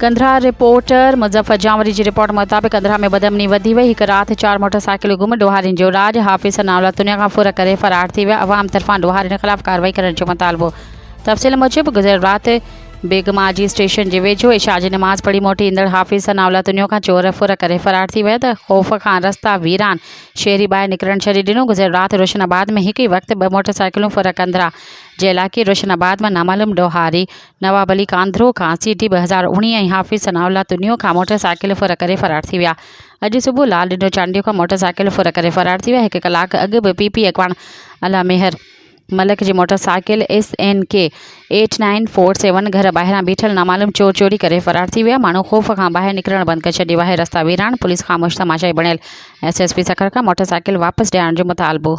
कंधरा reporter Muzaffar Jawari की report मुताबिक़ कंधरा में बदमनी वधी वई। हिकु राति 4 मोटरसाइकिल गुम। ॾोहारियुनि जो राज। हाफ़िज़ नावला दुनिया खां फुर करे फ़रार थी विया। अवाम तरफ़ां ॾोहारियुनि ख़िलाफ़ कार्रवाई करण जो मुतालबो। तफ़सील मूजिबि गुज़िरियल राति बेगमाजी स्टेशन जे वेझो इशा जी नमाज़ पढ़ी मोटी ईंदड़ हाफ़िज़ नावला दुनिया खां चोर फुर करे फ़रार थी विया। त ख़ौफ़ खां रस्ता वीरान शहरी ॿाहिरि निकिरणु छॾे ॾिनो। गुज़िरियल राति रोशनाबाद में हिकु ई वक़्तु 2 मोटरसाइकिलूं फुर कंधरा जे इलाइक़े रोशनाबाद में नामालूम ॾोहारी नवाब अली कांधरो खां सीटी 2019 ऐं हाफ़िज़ नावला दुनिया खां मोटरसाइकिल फुर करे फ़रार थी विया। अॼु सुबुह लाल ॾिनो चांडियो खां मोटरसाइकिल फुर करे फ़रार थी विया। 1 कलाक अॻु बि पीपी अकवाण अला मेहर मलक जी मोटरसाइकिल SNK 8947 घर ॿाहिरां बीठल नामालूम चोर चोरी करे फ़रार थी विया। माण्हू ख़ौफ़ खां ॿाहिरि निकिरणु बंदि करे छॾियो आहे। रस्ता वीरान। पुलिस खामोश तमाशाई बणियल SSP सखर खां मोटरसाइकिल वापसि ॾियारण जो मुतालबो।